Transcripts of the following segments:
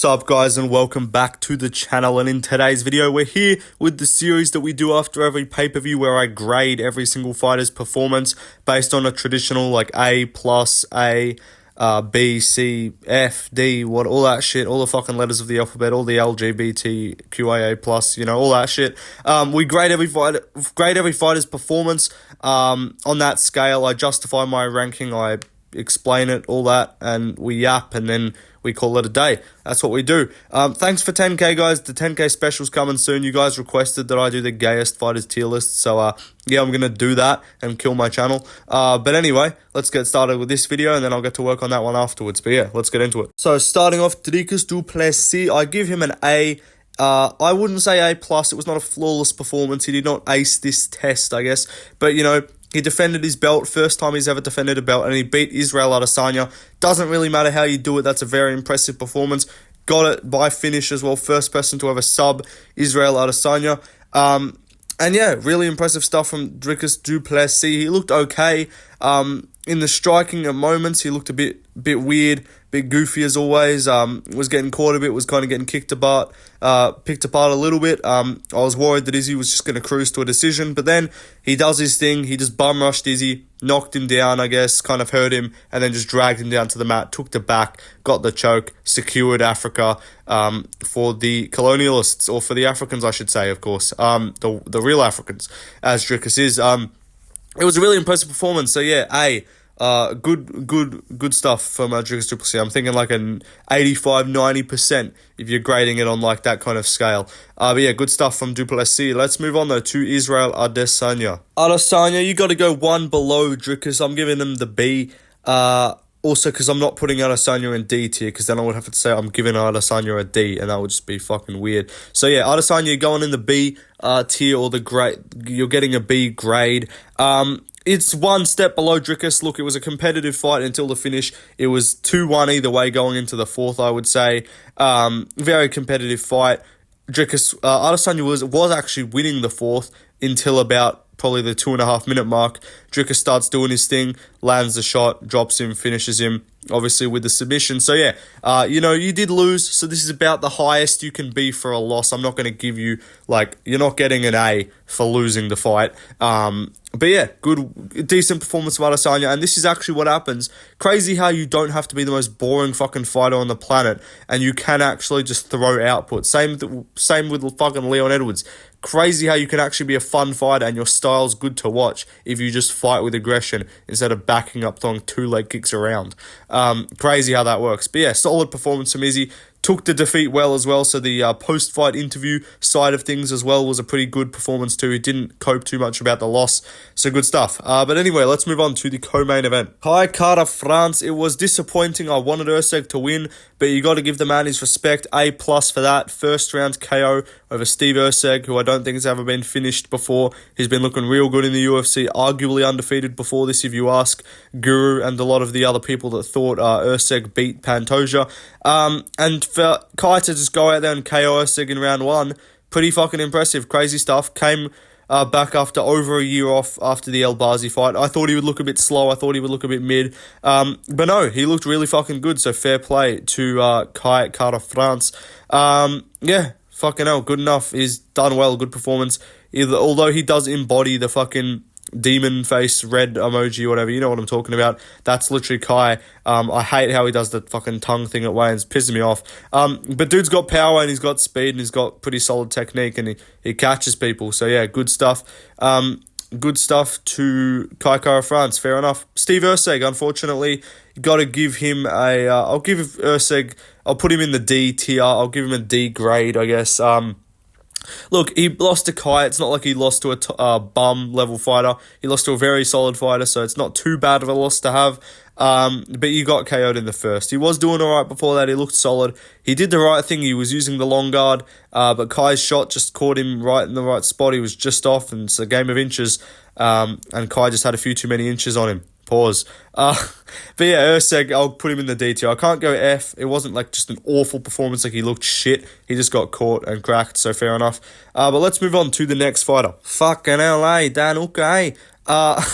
Sup guys, and welcome back to the channel. And in today's video we're here with the series that we do after every pay-per-view, where I grade every single fighter's performance based on a traditional like A plus, A, B, C, F, D, all that shit, all the fucking letters of the alphabet, all the LGBTQIA plus, all that shit. We grade every fighter's performance on that scale. I justify my ranking, I explain it, all that, and we yap, and then we call it a day. That's what we do. Thanks for 10k guys. The 10k special's coming soon. You guys requested that I do the gayest fighters tier list, so yeah, I'm gonna do that and kill my channel. But anyway, let's get started with this video, and then I'll get to work on that one afterwards. But yeah, let's get into it. So starting off, Dricus du Plessis, I give him an A. I wouldn't say A plus. It was not a flawless performance. He did not ace this test, I guess, but he defended his belt, first time he's ever defended a belt, and he beat Israel Adesanya. Doesn't really matter how you do it, that's a very impressive performance. Got it by finish as well, first person to ever sub Israel Adesanya. And yeah, really impressive stuff from Dricus du Plessis. He looked okay. In the striking at moments, he looked a bit weird, bit goofy as always. Was getting caught a bit, was kind of getting picked apart a little bit. I was worried that Izzy was just going to cruise to a decision, but then he does his thing. He just bum rushed Izzy, knocked him down, I guess, kind of hurt him, and then just dragged him down to the mat, took the back, got the choke, secured Africa for the colonialists, or for the Africans, I should say, of course, the real Africans, as Dricus is. It was a really impressive performance, so yeah, good stuff from Dricus du Plessis. I'm thinking like an 85-90% if you're grading it on like that kind of scale. But yeah, good stuff from du Plessis. Let's move on though to Israel Adesanya. Adesanya, you got to go one below Dricus. I'm giving him the B. Also, because I'm not putting Adesanya in D tier, because then I would have to say I'm giving Adesanya a D, and that would just be fucking weird. So yeah, Adesanya going in the B tier, or the grade. You're getting a B grade. It's one step below Dricus. Look, it was a competitive fight until the finish. It was 2-1 either way going into the fourth, I would say. Very competitive fight. Adesanya was actually winning the fourth until about probably the 2.5 minute mark. Dricus starts doing his thing, lands the shot, drops him, finishes him, obviously with the submission. So yeah, you did lose, so this is about the highest you can be for a loss. I'm not going to give you, you're not getting an A for losing the fight. But yeah, decent performance from Adesanya, and this is actually what happens. Crazy how you don't have to be the most boring fucking fighter on the planet, and you can actually just throw output. Same with fucking Leon Edwards. Crazy how you can actually be a fun fighter and your style's good to watch if you just fight with aggression instead of backing up, throwing 2 leg kicks around. Crazy how that works. But yeah, solid performance from Izzy. Took the defeat well as well, so the post-fight interview side of things as well was a pretty good performance too. He didn't cope too much about the loss, so good stuff. But anyway, let's move on to the co-main event. Kai Kara France, it was disappointing. I wanted Erceg to win, but you got to give the man his respect. A plus for that. First round KO over Steve Erceg, who I don't think has ever been finished before. He's been looking real good in the UFC, arguably undefeated before this if you ask Guru and a lot of the other people that thought Erceg beat Pantoja. And for Kai to just go out there and KO Erceg in round 1, pretty fucking impressive. Crazy stuff. Came back after over a year off after the El Bazi fight. I thought he would look a bit slow. I thought he would look a bit mid. But no, he looked really fucking good. So fair play to Kai Kara France. Yeah, fucking hell, good enough. He's done well. Good performance. Although he does embody the fucking demon face red emoji, whatever, you know what I'm talking about. That's literally Kai. I hate how he does the fucking tongue thing at Wayne's, pissing me off. But dude's got power, and he's got speed, and he's got pretty solid technique, and he catches people. So yeah, good stuff. Good stuff to Kai Kara France, fair enough. Steve Erceg, unfortunately, you got to give him a I'll give Erceg, I'll put him in the D tier. I'll give him a D grade, I guess. Look, he lost to Kai. It's not like he lost to a bum level fighter. He lost to a very solid fighter, so it's not too bad of a loss to have. But you got KO'd in the first. He was doing alright before that. He looked solid. He did the right thing. He was using the long guard, but Kai's shot just caught him right in the right spot. He was just off, and it's a game of inches. And Kai just had a few too many inches on him. Pause. But yeah, Erceg, I'll put him in the D tier. I can't go F. It wasn't like just an awful performance, like he looked shit. He just got caught and cracked, so fair enough. But let's move on to the next fighter. Fucking LA, Dan Hooker, I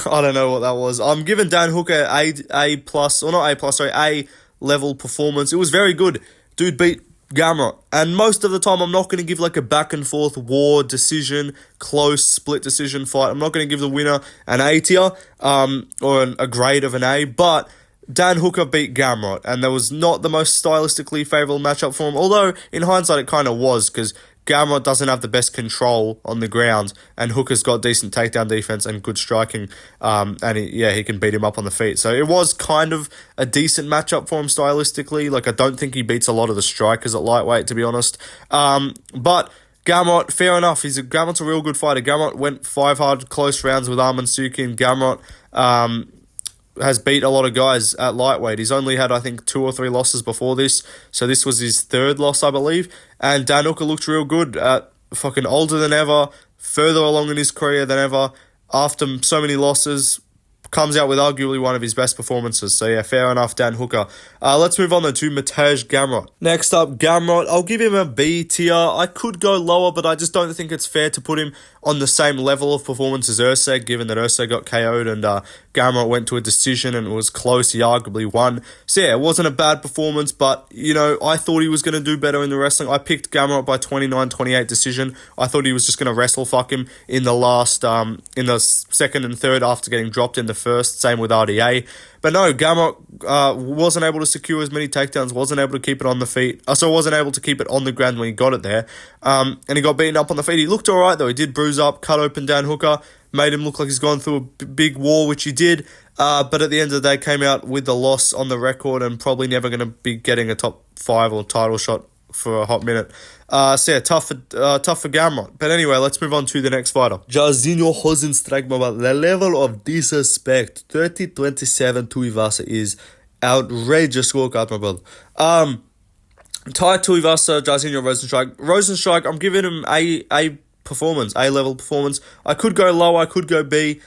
don't know what that was. I'm giving Dan Hooker A plus, or not A plus, sorry, A level performance. It was very good. Dude beat Gamrot. And most of the time, I'm not going to give like a back and forth war decision, close split decision fight. I'm not going to give the winner an A tier or a grade of an A, but Dan Hooker beat Gamrot, and there was not the most stylistically favourable matchup for him, although in hindsight it kind of was, because Gamrot doesn't have the best control on the ground, and Hooker's got decent takedown defense and good striking, and he can beat him up on the feet. So it was kind of a decent matchup for him stylistically. Like, I don't think he beats a lot of the strikers at lightweight, to be honest. But Gamrot, fair enough. Gamrot's a real good fighter. Gamrot went 5 hard close rounds with Armansuki, and Gamrot has beat a lot of guys at lightweight. He's only had, I think, 2 or 3 losses before this, so this was his 3rd loss, I believe. And Dan Hooker looked real good, fucking older than ever, further along in his career than ever. After so many losses, comes out with arguably one of his best performances. So yeah, fair enough, Dan Hooker. Let's move on then to Mateusz Gamrot. Next up, Gamrot. I'll give him a B tier. I could go lower, but I just don't think it's fair to put him on the same level of performance as Erceg, given that Erceg got KO'd and Gamrot went to a decision and it was close. He arguably won. So yeah, it wasn't a bad performance, but, you know, I thought he was going to do better in the wrestling. I picked Gamrot by 29-28 decision. I thought he was just going to wrestle fuck him in the last, in the second and third after getting dropped in the first. Same with RDA. But no, Gamrot wasn't able to secure as many takedowns, wasn't able to keep it on the feet. So wasn't able to keep it on the ground when he got it there. And he got beaten up on the feet. He looked alright though. He did bruise up, cut open Dan Hooker, made him look like he's gone through a big war, which he did. But at the end of the day, came out with the loss on the record and probably never going to be getting a top 5 or title shot for a hot minute. So yeah, tough for Gamrot. But anyway, let's move on to the next fighter. Jairzinho Rozenstruik, the level of disrespect. 30-27 Tuivasa is outrageous scorecard, my brother. Tai Tuivasa, Jairzinho Rozenstruik. Rozenstruik, I'm giving him A performance, A-level performance. I could go low, I could go B.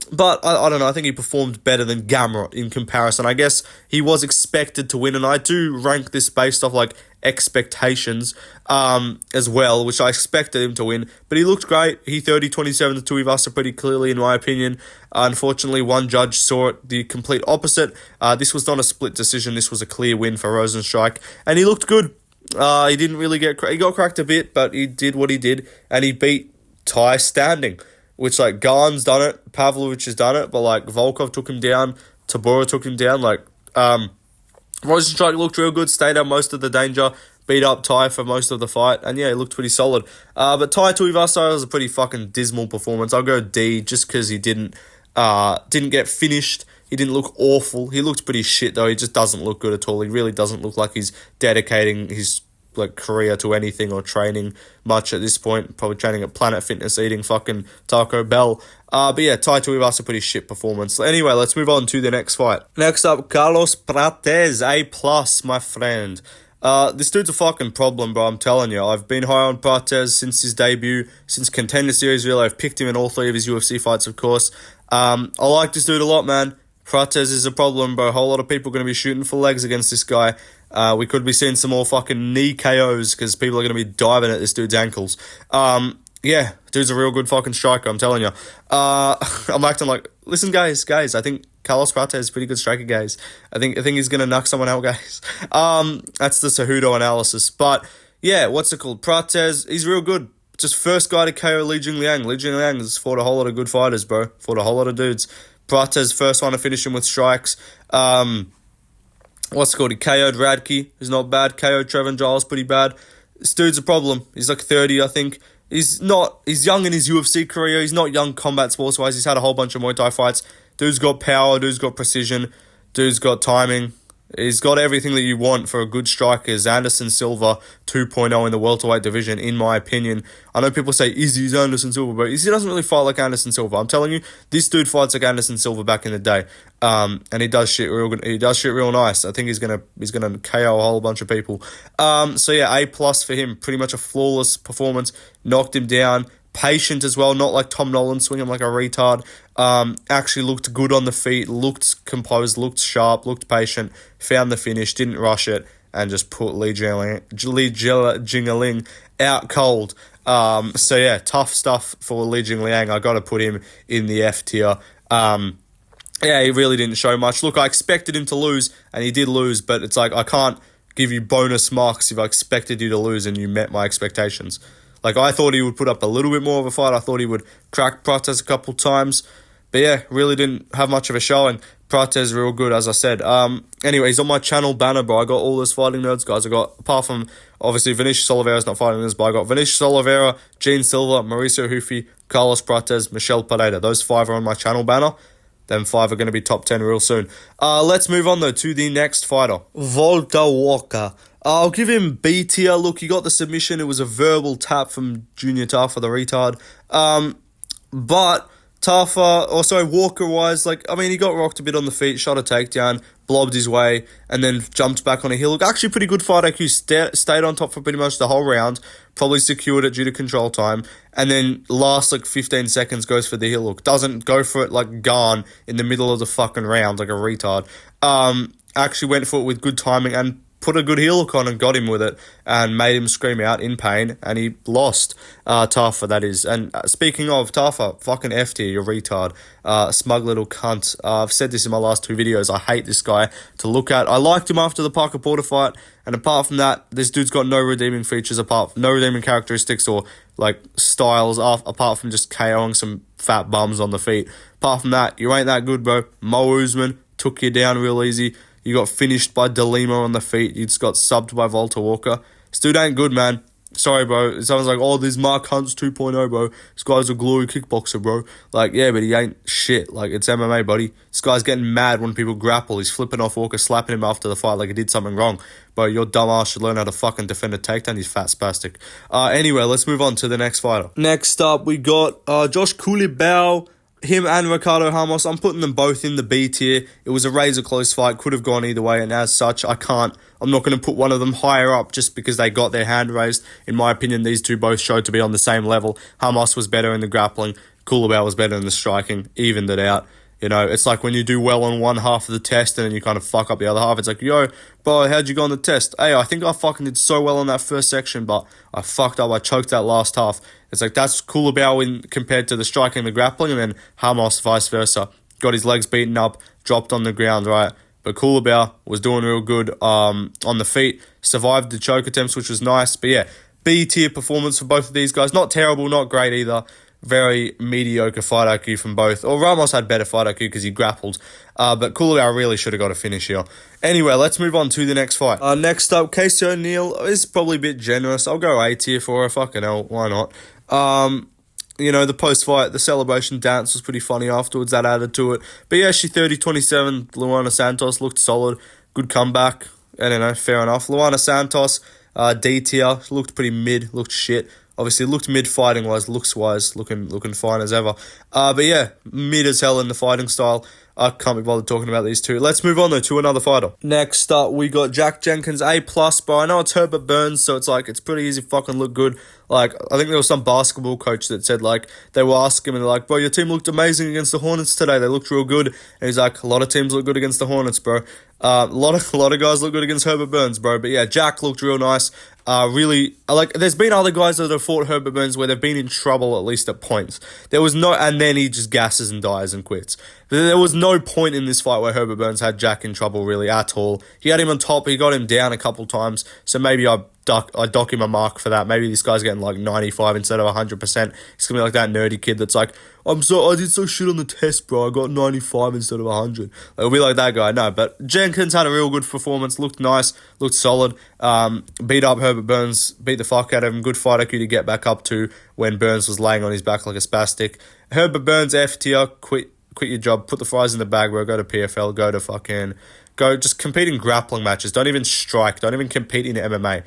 But I don't know, I think he performed better than Gamrot in comparison. I guess he was expected to win, and I do rank this based off like expectations as well, which I expected him to win. But he looked great. He 30-27 to Tuivasa pretty clearly, in my opinion. Unfortunately, one judge saw it the complete opposite. This was not a split decision. This was a clear win for Rozenstruik, and he looked good. He didn't really he got cracked a bit, but he did what he did, and he beat Tai standing. Which, like, Galan's done it, Pavlovich has done it, but, like, Volkov took him down, Tabora took him down, like, Rozenstruik looked real good, stayed out most of the danger, beat up Tai for most of the fight, and yeah, he looked pretty solid. But Tai Tuivasa was a pretty fucking dismal performance. I'll go D, just because he didn't get finished. He didn't look awful. He looked pretty shit, though. He just doesn't look good at all. He really doesn't look like he's dedicating his career to anything or training much at this point. Probably training at Planet Fitness, eating fucking Taco Bell. But yeah, Tai Tuivasa, pretty shit performance. Anyway, let's move on to the next fight. Next up, Carlos Prates, A+, my friend. This dude's a fucking problem, bro, I'm telling you. I've been high on Prates since his debut, since Contender Series, really. I've picked him in all 3 of his UFC fights, of course. I like this dude a lot, man. Prates is a problem, bro. A whole lot of people are going to be shooting for legs against this guy. We could be seeing some more fucking knee KOs because people are going to be diving at this dude's ankles. Yeah, dude's a real good fucking striker, I'm telling you. I'm acting like, listen, guys, I think Carlos Prates is a pretty good striker, guys. I think he's going to knock someone out, guys. That's the Cejudo analysis. But yeah, what's it called? Prates, he's real good. Just first guy to KO Li Jingliang. Li Jingliang has fought a whole lot of good fighters, bro. Fought a whole lot of dudes. Prates, first one to finish him with strikes. What's it called? He KO'd Radke, who's not bad. KO'd Trevin Giles, pretty bad. This dude's a problem. He's like 30, I think. He's young in his UFC career. He's not young combat sports-wise. He's had a whole bunch of Muay Thai fights. Dude's got power. Dude's got precision. Dude's got timing. He's got everything that you want for a good striker. Is Anderson Silva 2.0 in the welterweight division, in my opinion. I know people say, Izzy's Anderson Silva, but Izzy doesn't really fight like Anderson Silva. I'm telling you, this dude fights like Anderson Silva back in the day. And he does shit real good. He does shit real nice. I think he's gonna KO a whole bunch of people. So yeah, A+ for him. Pretty much a flawless performance. Knocked him down. Patient as well, not like Tom Nolan swinging like a retard. Actually looked good on the feet, looked composed, looked sharp, looked patient, found the finish, didn't rush it, and just put Li Jingliang out cold. So yeah, tough stuff for Li Jingliang. I got to put him in the F tier. Yeah, he really didn't show much. Look, I expected him to lose, and he did lose, but it's like I can't give you bonus marks if I expected you to lose and you met my expectations. Like, I thought he would put up a little bit more of a fight. I thought he would crack Prates a couple times. But yeah, really didn't have much of a showing. Prates real good, as I said. Anyway, he's on my channel banner, bro. I got all those fighting nerds, guys. I got, apart from, obviously, Vinicius Oliveira's not fighting this, but I got Vinicius Oliveira, Gene Silva, Mauricio Hufi, Carlos Prates, Michel Pereira. Those 5 are on my channel banner. Them 5 are going to be top 10 real soon. Let's move on, though, to the next fighter. Walter Walker. I'll give him B tier. Look, he got the submission. It was a verbal tap from Junior Tafa, the retard. But Tafa, Walker-wise, he got rocked a bit on the feet, shot a takedown, blobbed his way, and then jumped back on a heel. Look, actually pretty good fight IQ. Stayed on top for pretty much the whole round. Probably secured it due to control time. And then last, 15 seconds goes for the heel hook. Doesn't go for it like Garn in the middle of the fucking round like a retard. Actually went for it with good timing and put a good heel hook on and got him with it and made him scream out in pain, and he lost. Tafa, that is. And speaking of Tafa, fucking F tier, you retard. Smug little cunt. I've said this in my last 2 videos. I hate this guy to look at. I liked him after the Parker Porter fight, and apart from that, this dude's got no redeeming features, no redeeming characteristics or styles, apart from just KOing some fat bums on the feet. Apart from that, you ain't that good, bro. Mo Usman took you down real easy. You got finished by DeLima on the feet. You just got subbed by Walter Walker. This dude ain't good, man. Sorry, bro. Someone's like, oh, this Mark Hunt's 2.0, bro. This guy's a glory kickboxer, bro. Yeah, but he ain't shit. It's MMA, buddy. This guy's getting mad when people grapple. He's flipping off Walker, slapping him after the fight like he did something wrong. Bro, your dumb ass should learn how to fucking defend a takedown, you fat spastic. Anyway, let's move on to the next fighter. Next up, we got Josh Kibell. Him and Ricardo Ramos, I'm putting them both in the B tier. It was a razor close fight, could have gone either way, and as such, I'm not going to put one of them higher up just because they got their hand raised. In my opinion, these two both showed to be on the same level. Ramos was better in the grappling, Kibell was better in the striking, evened it out. You know, it's like when you do well on one half of the test and then you kind of fuck up the other half. It's like, yo, bro, how'd you go on the test? Hey, I think I fucking did so well on that first section, but I fucked up. I choked that last half. It's like, that's Kibell compared to the striking and the grappling, and then Ramos vice versa. Got his legs beaten up, dropped on the ground, right? But Kibell was doing real good on the feet, survived the choke attempts, which was nice. But yeah, B tier performance for both of these guys. Not terrible, not great either. Very mediocre fight IQ from both. Or Ramos had better fight IQ because he grappled. But Kibell really should have got a finish here. Anyway, let's move on to the next fight. Next up, Casey O'Neill is probably a bit generous. I'll go A tier for her. Fucking hell, why not? The post-fight, the celebration dance was pretty funny afterwards. That added to it. But yeah, she 30-27. Luana Santos looked solid. Good comeback. I don't know, fair enough. Luana Santos, D tier, looked pretty mid, looked shit. Obviously, looked mid fighting-wise, looks-wise, looking fine as ever. But yeah, mid as hell in the fighting style. I can't be bothered talking about these two. Let's move on, though, to another fighter. Next up, we got Jack Jenkins, A+, bro. I know it's Herbert Burns, so it's pretty easy to fucking look good. I think there was some basketball coach that said, they were asking him, and they're like, bro, your team looked amazing against the Hornets today. They looked real good. And he's like, a lot of teams look good against the Hornets, bro. A lot of guys look good against Herbert Burns, bro. But yeah, Jack looked real nice. There's been other guys that have fought Herbert Burns where they've been in trouble, at least at points. And then he just gasses and dies and quits. But there was no point in this fight where Herbert Burns had Jack in trouble, really, at all. He had him on top, he got him down a couple times, so maybe I dock him a mark for that. Maybe this guy's getting 95 instead of 100%. He's gonna be like that nerdy kid that's like, I did so shit on the test, bro. I got 95 instead of 100. It'll be like that guy. No, but Jenkins had a real good performance. Looked nice. Looked solid. Beat up Herbert Burns. Beat the fuck out of him. Good fight IQ to get back up to when Burns was laying on his back like a spastic. Herbert Burns, F tier. Quit your job. Put the fries in the bag, bro. Go to PFL. Go just compete in grappling matches. Don't even strike. Don't even compete in MMA.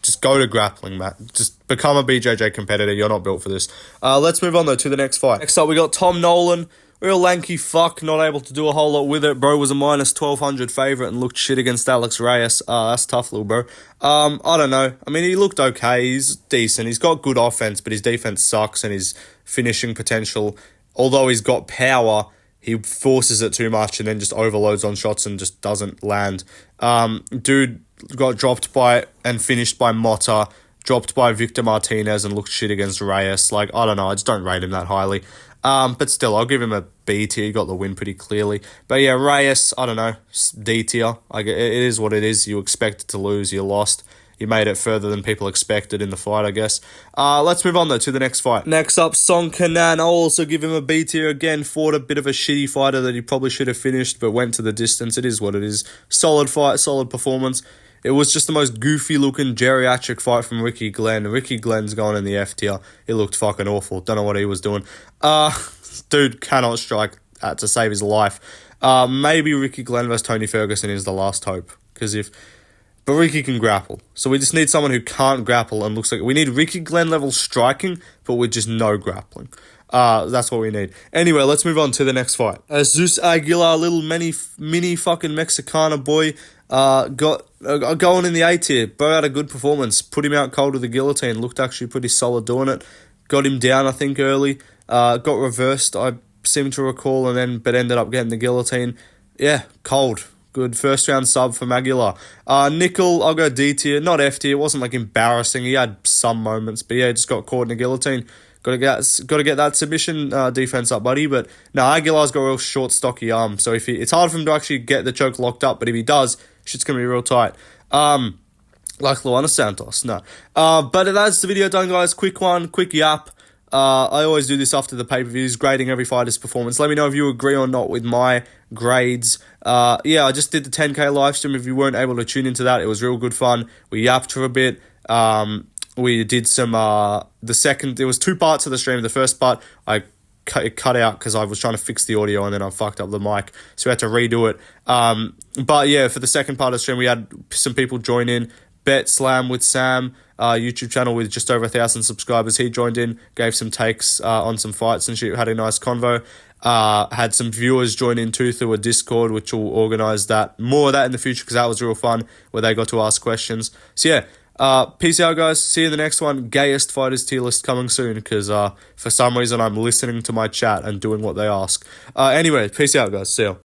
Just go to grappling, Matt. Just become a BJJ competitor. You're not built for this. Let's move on, though, to the next fight. Next up, we got Tom Nolan. Real lanky fuck. Not able to do a whole lot with it. Bro was a minus 1,200 favourite and looked shit against Alex Reyes. That's tough, little bro. I don't know. I mean, he looked okay. He's decent. He's got good offense, but his defense sucks, and his finishing potential, although he's got power, he forces it too much and then just overloads on shots and just doesn't land. Dude got dropped by and finished by Motta. dropped by Victor Martinez and looked shit against Reyes. Like, I don't know, I just don't rate him that highly. But still, I'll give him a B tier. He got the win pretty clearly. But yeah, Reyes, I don't know, D tier. Like, it is what it is. You expected to lose, you lost. You made it further than people expected in the fight, I guess. Let's move on, though, to the next fight. Next up, Song Kenan. I'll also give him a B tier again. Fought a bit of a shitty fighter that he probably should have finished, but went to the distance. It is what it is. Solid fight, solid performance. It was just the most goofy-looking geriatric fight from Ricky Glenn. Ricky Glenn's going in the F tier. He looked fucking awful. Don't know what he was doing. Dude cannot strike to save his life. Maybe Ricky Glenn versus Tony Ferguson is the last hope. But Ricky can grapple. So we just need someone who can't grapple and looks like... We need Ricky Glenn level striking, but with just no grappling. That's what we need. Anyway, let's move on to the next fight. Zeus Aguilar, little mini fucking Mexicana boy, got going in the A tier. Bro had a good performance. Put him out cold with the guillotine. Looked actually pretty solid doing it. Got him down, I think, early. Got reversed, I seem to recall, but ended up getting the guillotine. Yeah, cold. Good first round sub from Aguilar. Nickel, I'll go D tier, not F tier. It wasn't like embarrassing. He had some moments, but yeah, just got caught in a guillotine. Got to get that submission defense up, buddy. But no, Aguilar's got a real short, stocky arm, so it's hard for him to actually get the choke locked up. But if he does, shit's gonna be real tight. Like Luana Santos, no. But that's the video done, guys. Quick one, quick yap. I always do this after the pay-per-views, grading every fighter's performance. Let me know if you agree or not with my grades. I just did the 10K live stream. If you weren't able to tune into that, it was real good fun. We yapped for a bit. We did some, there was 2 parts of the stream. The first part, I cut out because I was trying to fix the audio and then I fucked up the mic. So we had to redo it. But yeah, for the second part of the stream, we had some people join in. Bet Slam with Sam, YouTube channel with just over 1,000 subscribers. He joined in, gave some takes on some fights and shit, had a nice convo. Had some viewers join in too through a Discord, which will organise that. More of that in the future because that was real fun, where they got to ask questions. So yeah, peace out, guys. See you in the next one. Gayest fighters tier list coming soon because for some reason I'm listening to my chat and doing what they ask. Anyway, peace out, guys. See ya.